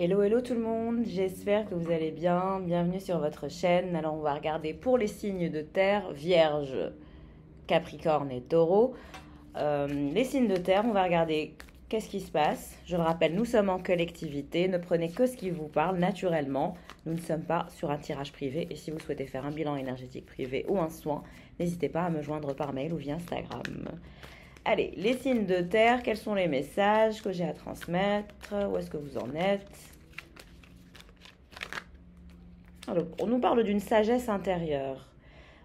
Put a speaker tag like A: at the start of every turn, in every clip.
A: Hello, hello tout le monde, j'espère que vous allez bien. Bienvenue sur votre chaîne. Alors on va regarder pour les signes de terre, Vierge, Capricorne et Taureau. Les signes de terre, on va regarder qu'est-ce qui se passe. Je le rappelle, nous sommes en collectivité, ne prenez que ce qui vous parle naturellement. Nous ne sommes pas sur un tirage privé et si vous souhaitez faire un bilan énergétique privé ou un soin, n'hésitez pas à me joindre par mail ou via Instagram. Allez, les signes de terre, quels sont les messages que j'ai à transmettre? Où est-ce que vous en êtes? Alors, on nous parle d'une sagesse intérieure.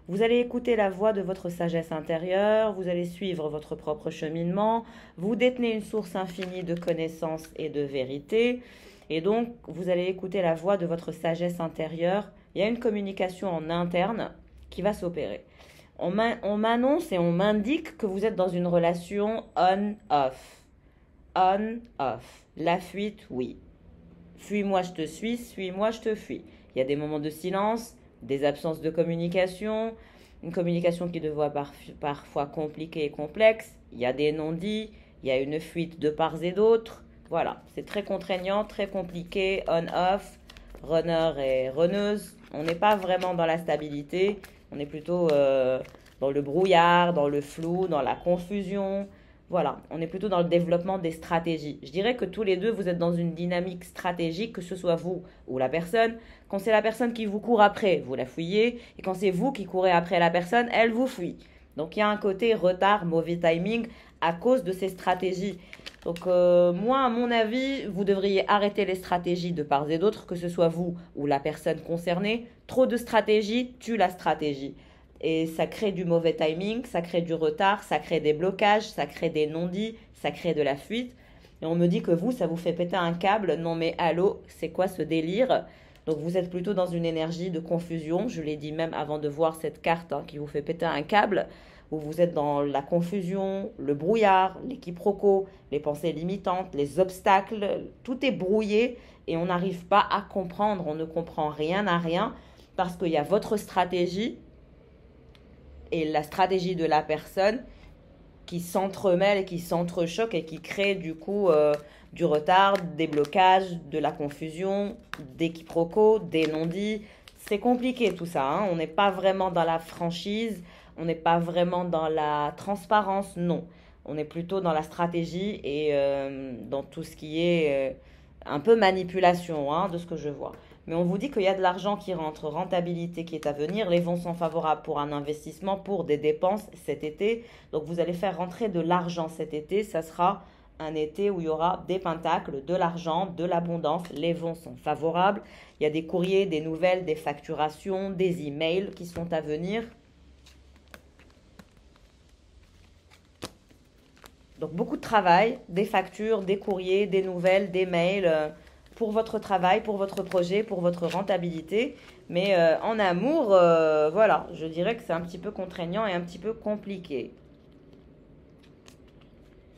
A: Vous allez écouter la voix de votre sagesse intérieure, vous allez suivre votre propre cheminement, vous détenez une source infinie de connaissances et de vérité, et donc vous allez écouter la voix de votre sagesse intérieure. Il y a une communication en interne qui va s'opérer. On m'annonce et on m'indique que vous êtes dans une relation on-off. On-off. La fuite, oui. Fuis-moi, je te suis, suis-moi, je te fuis. Il y a des moments de silence, des absences de communication, une communication qui devient parfois compliquée et complexe. Il y a des non-dits, il y a une fuite de part et d'autre. Voilà, c'est très contraignant, très compliqué, on-off, runner et runneuse. On n'est pas vraiment dans la stabilité, on est plutôt dans le brouillard, dans le flou, dans la confusion. Voilà, on est plutôt dans le développement des stratégies. Je dirais que tous les deux, vous êtes dans une dynamique stratégique, que ce soit vous ou la personne. Quand c'est la personne qui vous court après, vous la fouillez. Et quand c'est vous qui courez après la personne, elle vous fuit. Donc il y a un côté retard, mauvais timing à cause de ces stratégies. Donc moi, à mon avis, vous devriez arrêter les stratégies de part et d'autre, que ce soit vous ou la personne concernée. Trop de stratégies tue la stratégie. Et ça crée du mauvais timing, ça crée du retard, ça crée des blocages, ça crée des non-dits, ça crée de la fuite. Et on me dit que vous, ça vous fait péter un câble. Non mais allô, c'est quoi ce délire? Donc vous êtes plutôt dans une énergie de confusion. Je l'ai dit même avant de voir cette carte qui vous fait péter un câble. Où vous êtes dans la confusion, le brouillard, les quiproquos, les pensées limitantes, les obstacles. Tout est brouillé et on n'arrive pas à comprendre. On ne comprend rien à rien parce qu'il y a votre stratégie et la stratégie de la personne qui s'entremêlent et qui s'entrechoquent et qui créent du coup du retard, des blocages, de la confusion, des quiproquos, des non-dits. C'est compliqué tout ça, hein. On n'est pas vraiment dans la franchise, on n'est pas vraiment dans la transparence, non. On est plutôt dans la stratégie et dans tout ce qui est un peu manipulation, hein, de ce que je vois. Mais on vous dit qu'il y a de l'argent qui rentre, rentabilité qui est à venir, les vents sont favorables pour un investissement, pour des dépenses cet été. Donc vous allez faire rentrer de l'argent cet été, ça sera un été où il y aura des pentacles, de l'argent, de l'abondance, les vents sont favorables. Il y a des courriers, des nouvelles, des facturations, des emails qui sont à venir. Donc beaucoup de travail, des factures, des courriers, des nouvelles, des mails pour votre travail, pour votre projet, pour votre rentabilité. Mais en amour, voilà, je dirais que c'est un petit peu contraignant et un petit peu compliqué.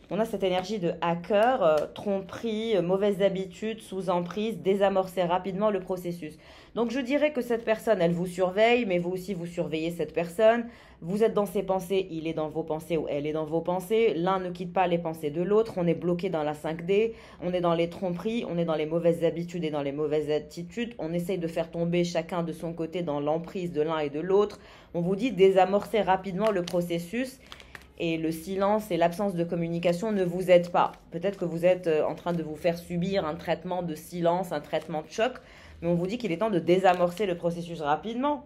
A: On a cette énergie de hacker, tromperie, mauvaises habitudes, sous emprise, désamorcer rapidement le processus. Donc je dirais que cette personne, elle vous surveille, mais vous aussi vous surveillez cette personne. Vous êtes dans ses pensées, il est dans vos pensées ou elle est dans vos pensées. L'un ne quitte pas les pensées de l'autre. On est bloqué dans la 5D, on est dans les tromperies, on est dans les mauvaises habitudes et dans les mauvaises attitudes. On essaye de faire tomber chacun de son côté dans l'emprise de l'un et de l'autre. On vous dit désamorcer rapidement le processus. Et le silence et l'absence de communication ne vous aident pas. Peut-être que vous êtes en train de vous faire subir un traitement de silence, un traitement de choc, mais on vous dit qu'il est temps de désamorcer le processus rapidement,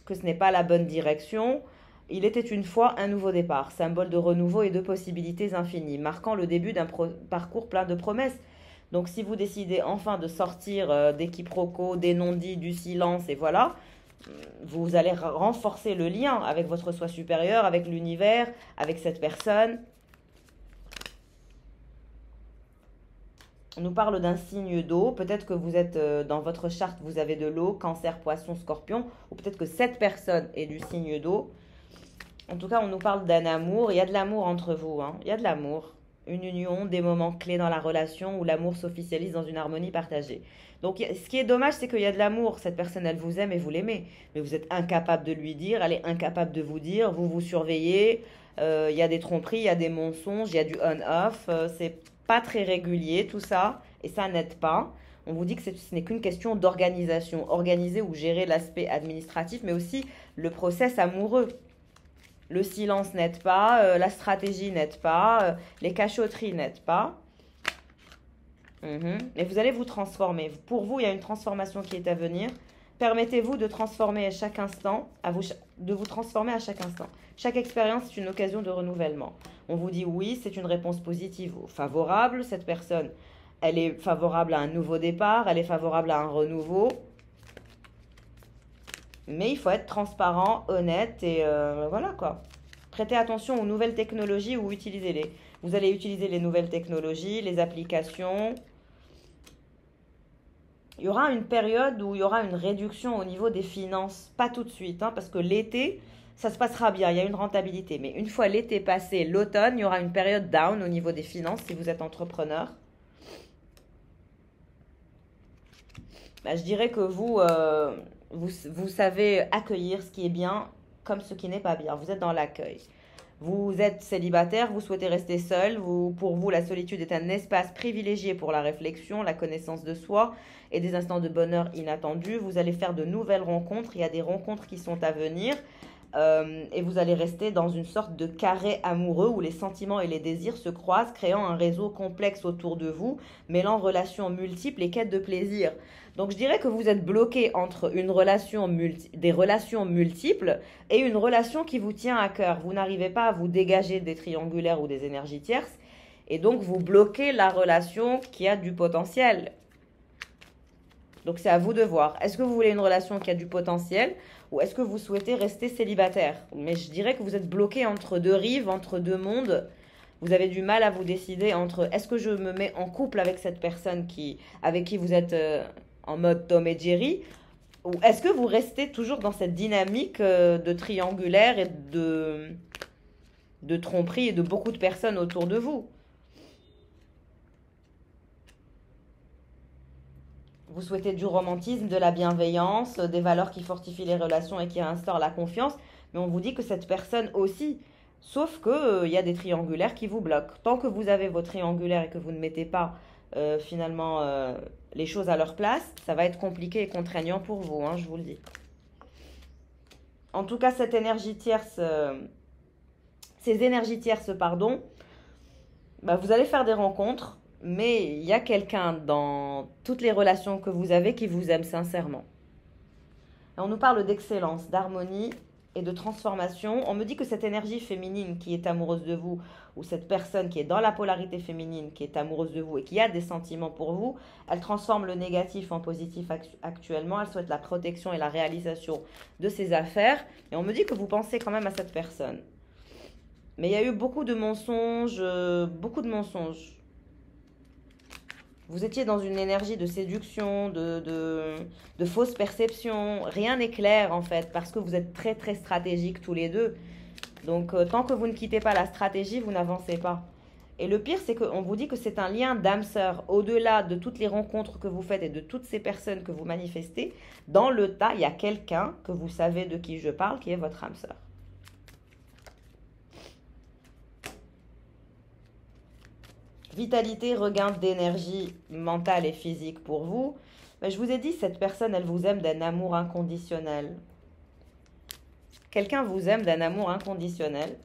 A: que ce n'est pas la bonne direction. Il était une fois un nouveau départ, symbole de renouveau et de possibilités infinies, marquant le début d'un parcours plein de promesses. Donc si vous décidez enfin de sortir des quiproquos, des non-dits, du silence, et voilà, vous allez renforcer le lien avec votre soi supérieur, avec l'univers, avec cette personne. On nous parle d'un signe d'eau. Peut-être que vous êtes dans votre charte, vous avez de l'eau, cancer, poisson, scorpion. Ou peut-être que cette personne est du signe d'eau. En tout cas, on nous parle d'un amour. Il y a de l'amour entre vous, hein. Il y a de l'amour. Une union, des moments clés dans la relation où l'amour s'officialise dans une harmonie partagée. Donc, ce qui est dommage, c'est qu'il y a de l'amour. Cette personne, elle vous aime et vous l'aimez. Mais vous êtes incapable de lui dire, elle est incapable de vous dire, vous vous surveillez. Il y a des tromperies, il y a des mensonges, il y a du on-off. C'est pas très régulier tout ça et ça n'aide pas. On vous dit que ce n'est qu'une question d'organisation. Organiser ou gérer l'aspect administratif, mais aussi le process amoureux. Le silence n'aide pas, la stratégie n'aide pas, les cachotteries n'aident pas. Et vous allez vous transformer. Pour vous, il y a une transformation qui est à venir. Permettez-vous de transformer à chaque instant, de vous transformer à chaque instant. Chaque expérience est une occasion de renouvellement. On vous dit oui, c'est une réponse positive ou favorable. Cette personne, elle est favorable à un nouveau départ, elle est favorable à un renouveau. Mais il faut être transparent, honnête et voilà quoi. Prêtez attention aux nouvelles technologies ou utilisez-les. Vous allez utiliser les nouvelles technologies, les applications. Il y aura une période où il y aura une réduction au niveau des finances. Pas tout de suite, hein, parce que l'été, ça se passera bien, il y a une rentabilité. Mais une fois l'été passé, l'automne, il y aura une période down au niveau des finances si vous êtes entrepreneur. Bah, je dirais que vous savez accueillir ce qui est bien comme ce qui n'est pas bien. Vous êtes dans l'accueil. Vous êtes célibataire, vous souhaitez rester seul. Pour vous, la solitude est un espace privilégié pour la réflexion, la connaissance de soi et des instants de bonheur inattendus. Vous allez faire de nouvelles rencontres. Il y a des rencontres qui sont à venir. Et vous allez rester dans une sorte de carré amoureux où les sentiments et les désirs se croisent, créant un réseau complexe autour de vous, mêlant relations multiples et quêtes de plaisir. Donc je dirais que vous êtes bloqué entre des relations multiples et une relation qui vous tient à cœur. Vous n'arrivez pas à vous dégager des triangulaires ou des énergies tierces et donc vous bloquez la relation qui a du potentiel. Donc c'est à vous de voir. Est-ce que vous voulez une relation qui a du potentiel ou est-ce que vous souhaitez rester célibataire? Mais je dirais que vous êtes bloqué entre deux rives, entre deux mondes. Vous avez du mal à vous décider entre est-ce que je me mets en couple avec cette personne avec qui vous êtes en mode Tom et Jerry ou est-ce que vous restez toujours dans cette dynamique de triangulaire et de tromperie et de beaucoup de personnes autour de vous? Vous souhaitez du romantisme, de la bienveillance, des valeurs qui fortifient les relations et qui instaurent la confiance. Mais on vous dit que cette personne aussi. Sauf que y a des triangulaires qui vous bloquent. Tant que vous avez vos triangulaires et que vous ne mettez pas finalement les choses à leur place, ça va être compliqué et contraignant pour vous, hein, je vous le dis. En tout cas, ces énergies tierces, pardon, bah, vous allez faire des rencontres. Mais il y a quelqu'un dans toutes les relations que vous avez qui vous aime sincèrement. Et on nous parle d'excellence, d'harmonie et de transformation. On me dit que cette énergie féminine qui est amoureuse de vous, ou cette personne qui est dans la polarité féminine, qui est amoureuse de vous et qui a des sentiments pour vous, elle transforme le négatif en positif actuellement. Elle souhaite la protection et la réalisation de ses affaires. Et on me dit que vous pensez quand même à cette personne. Mais il y a eu beaucoup de mensonges, beaucoup de mensonges. Vous étiez dans une énergie de séduction, de fausses perceptions. Rien n'est clair en fait, parce que vous êtes très très stratégiques tous les deux. Donc tant que vous ne quittez pas la stratégie, vous n'avancez pas. Et le pire, c'est qu'on vous dit que c'est un lien d'âme sœur. Au-delà de toutes les rencontres que vous faites et de toutes ces personnes que vous manifestez, dans le tas, il y a quelqu'un que vous savez de qui je parle, qui est votre âme sœur. Vitalité, regain d'énergie mentale et physique pour vous. Mais je vous ai dit, cette personne, elle vous aime d'un amour inconditionnel. Quelqu'un vous aime d'un amour inconditionnel.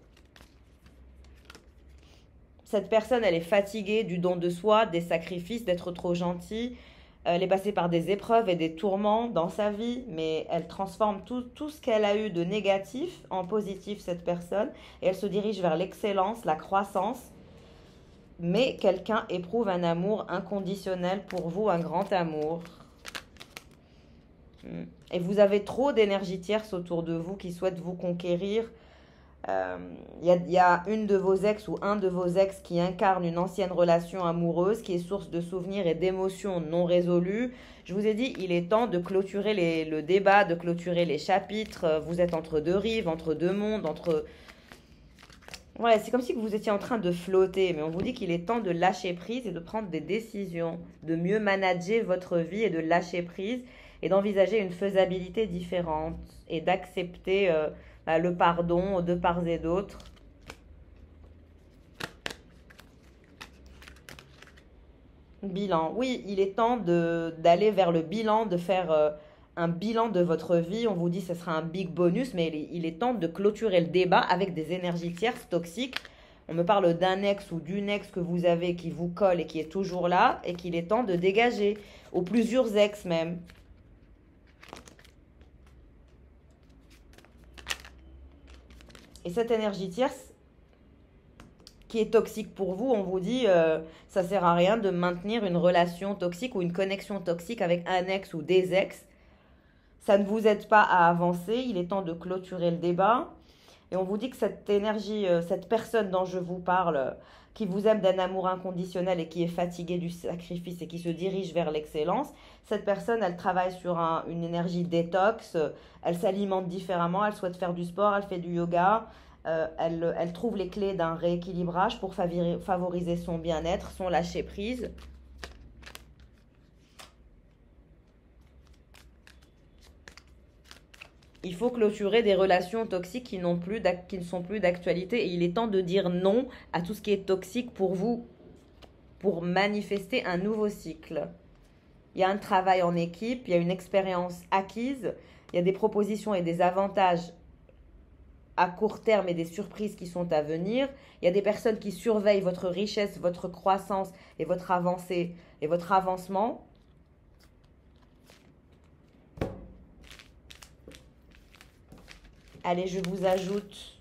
A: Cette personne, elle est fatiguée du don de soi, des sacrifices, d'être trop gentille. Elle est passée par des épreuves et des tourments dans sa vie, mais elle transforme tout ce qu'elle a eu de négatif en positif, cette personne. Et elle se dirige vers l'excellence, la croissance. Mais quelqu'un éprouve un amour inconditionnel pour vous, un grand amour. Et vous avez trop d'énergie tierce autour de vous qui souhaitent vous conquérir. Il y a une de vos ex ou un de vos ex qui incarne une ancienne relation amoureuse qui est source de souvenirs et d'émotions non résolues. Je vous ai dit, il est temps de clôturer le débat, de clôturer les chapitres. Vous êtes entre deux rives, entre deux mondes, Ouais, c'est comme si vous étiez en train de flotter, mais on vous dit qu'il est temps de lâcher prise et de prendre des décisions, de mieux manager votre vie et de lâcher prise et d'envisager une faisabilité différente et d'accepter le pardon de part et d'autre. « Bilan. Oui, il est temps d'aller vers le bilan, de faire un bilan de votre vie. On vous dit que ce sera un big bonus, mais il est temps de clôturer le débat avec des énergies tierces toxiques. On me parle d'un ex ou d'une ex que vous avez qui vous colle et qui est toujours là et qu'il est temps de dégager, ou plusieurs ex même. Et cette énergie tierce qui est toxique pour vous, on vous dit ça sert à rien de maintenir une relation toxique ou une connexion toxique avec un ex ou des ex. Ça ne vous aide pas à avancer, il est temps de clôturer le débat. Et on vous dit que cette énergie, cette personne dont je vous parle, qui vous aime d'un amour inconditionnel et qui est fatiguée du sacrifice et qui se dirige vers l'excellence, cette personne, elle travaille sur une énergie détox, elle s'alimente différemment, elle souhaite faire du sport, elle fait du yoga, elle trouve les clés d'un rééquilibrage pour favoriser son bien-être, son lâcher-prise. Il faut clôturer des relations toxiques qui ne sont plus d'actualité et il est temps de dire non à tout ce qui est toxique pour vous, pour manifester un nouveau cycle. Il y a un travail en équipe, il y a une expérience acquise, il y a des propositions et des avantages à court terme et des surprises qui sont à venir. Il y a des personnes qui surveillent votre richesse, votre croissance et votre avancée et votre avancement. Allez, je vous ajoute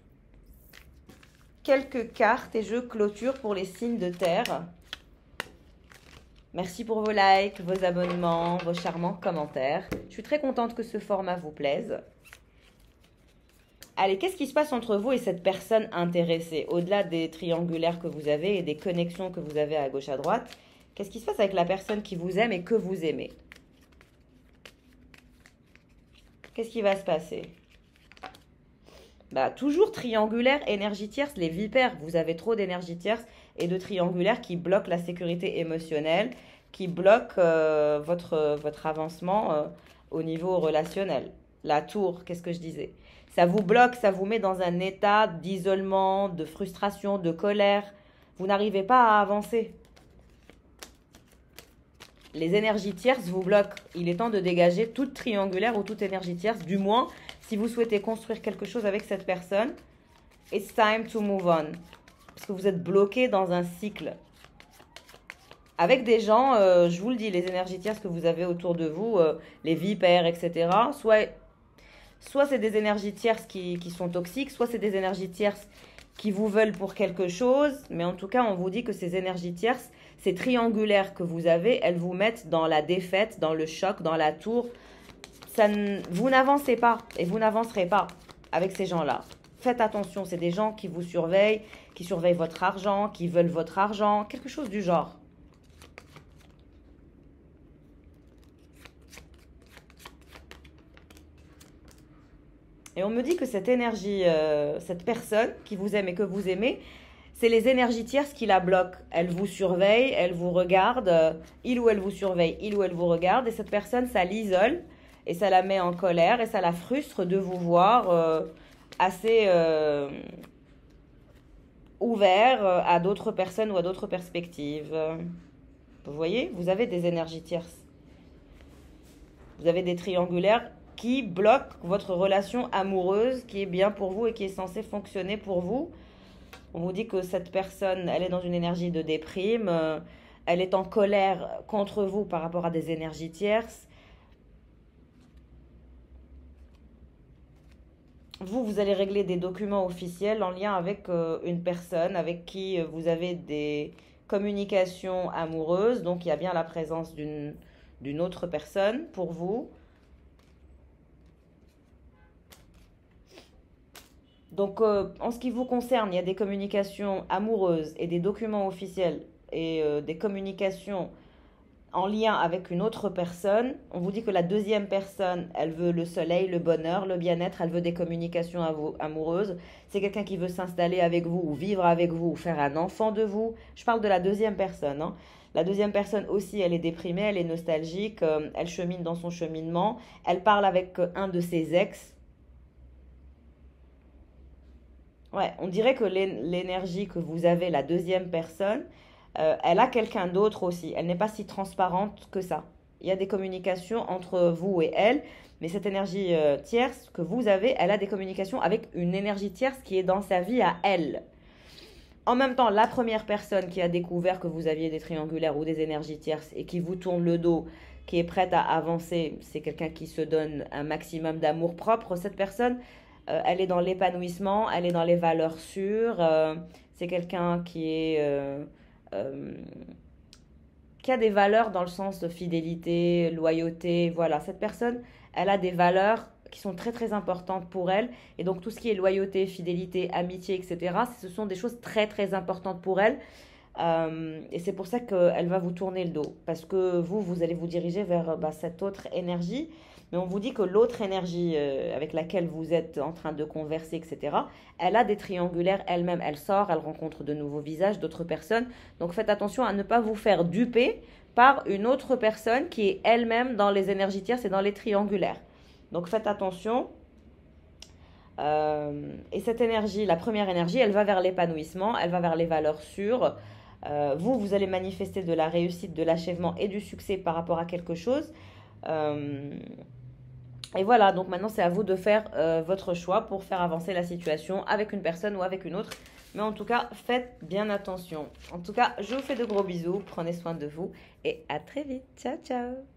A: quelques cartes et je clôture pour les signes de terre. Merci pour vos likes, vos abonnements, vos charmants commentaires. Je suis très contente que ce format vous plaise. Allez, qu'est-ce qui se passe entre vous et cette personne intéressée? Au-delà des triangulaires que vous avez et des connexions que vous avez à gauche à droite, qu'est-ce qui se passe avec la personne qui vous aime et que vous aimez? Qu'est-ce qui va se passer? Bah, toujours triangulaire, énergie tierce, les vipères. Vous avez trop d'énergie tierce et de triangulaire qui bloquent la sécurité émotionnelle, qui bloquent votre avancement au niveau relationnel. La tour, qu'est-ce que je disais? Ça vous bloque, ça vous met dans un état d'isolement, de frustration, de colère. Vous n'arrivez pas à avancer. Les énergies tierces vous bloquent. Il est temps de dégager toute triangulaire ou toute énergie tierce, du moins si vous souhaitez construire quelque chose avec cette personne. It's time to move on. Parce que vous êtes bloqué dans un cycle. Avec des gens, je vous le dis, les énergies tierces que vous avez autour de vous, les vipères, etc. Soit c'est des énergies tierces qui sont toxiques, soit c'est des énergies tierces qui vous veulent pour quelque chose. Mais en tout cas, on vous dit que ces énergies tierces, ces triangulaires que vous avez, elles vous mettent dans la défaite, dans le choc, dans la tour. Vous n'avancez pas et vous n'avancerez pas avec ces gens-là. Faites attention, c'est des gens qui vous surveillent, qui surveillent votre argent, qui veulent votre argent, quelque chose du genre. Et on me dit que cette énergie, cette personne qui vous aime et que vous aimez, c'est les énergies tierces qui la bloquent. Elle vous surveille, elle vous regarde, il ou elle vous surveille, il ou elle vous regarde, et cette personne, ça l'isole, et ça la met en colère, et ça la frustre de vous voir assez ouvert à d'autres personnes ou à d'autres perspectives. Vous voyez, vous avez des énergies tierces. Vous avez des triangulaires qui bloquent votre relation amoureuse qui est bien pour vous et qui est censée fonctionner pour vous. On vous dit que cette personne, elle est dans une énergie de déprime, elle est en colère contre vous par rapport à des énergies tierces. Vous allez régler des documents officiels en lien avec une personne avec qui vous avez des communications amoureuses. Donc, il y a bien la présence d'une autre personne pour vous. Donc, en ce qui vous concerne, il y a des communications amoureuses et des documents officiels et des communications en lien avec une autre personne. On vous dit que la deuxième personne, elle veut le soleil, le bonheur, le bien-être, elle veut des communications amoureuses. C'est quelqu'un qui veut s'installer avec vous ou vivre avec vous ou faire un enfant de vous. Je parle de la deuxième personne, hein. La deuxième personne aussi, elle est déprimée, elle est nostalgique, elle chemine dans son cheminement, elle parle avec un de ses ex. Ouais, on dirait que l'énergie que vous avez, la deuxième personne, elle a quelqu'un d'autre aussi. Elle n'est pas si transparente que ça. Il y a des communications entre vous et elle, mais cette énergie tierce que vous avez, elle a des communications avec une énergie tierce qui est dans sa vie à elle. En même temps, la première personne qui a découvert que vous aviez des triangulaires ou des énergies tierces et qui vous tourne le dos, qui est prête à avancer, c'est quelqu'un qui se donne un maximum d'amour propre. Cette personne, elle est dans l'épanouissement, elle est dans les valeurs sûres. C'est quelqu'un euh, qui a des valeurs dans le sens de fidélité, loyauté. Voilà, cette personne, elle a des valeurs qui sont très très importantes pour elle. Et donc tout ce qui est loyauté, fidélité, amitié, etc., ce sont des choses très très importantes pour elle. Et c'est pour ça qu'elle va vous tourner le dos. Parce que vous allez vous diriger vers cette autre énergie. Mais on vous dit que l'autre énergie avec laquelle vous êtes en train de converser, etc., elle a des triangulaires elle-même. Elle sort, elle rencontre de nouveaux visages, d'autres personnes. Donc faites attention à ne pas vous faire duper par une autre personne qui est elle-même dans les énergies tierces et dans les triangulaires. Donc faites attention. Et cette énergie, la première énergie, elle va vers l'épanouissement, elle va vers les valeurs sûres. Vous allez manifester de la réussite, de l'achèvement et du succès par rapport à quelque chose. Et voilà, donc maintenant c'est à vous de faire votre choix pour faire avancer la situation avec une personne ou avec une autre. Mais en tout cas, faites bien attention. En tout cas, je vous fais de gros bisous, prenez soin de vous et à très vite. Ciao, ciao!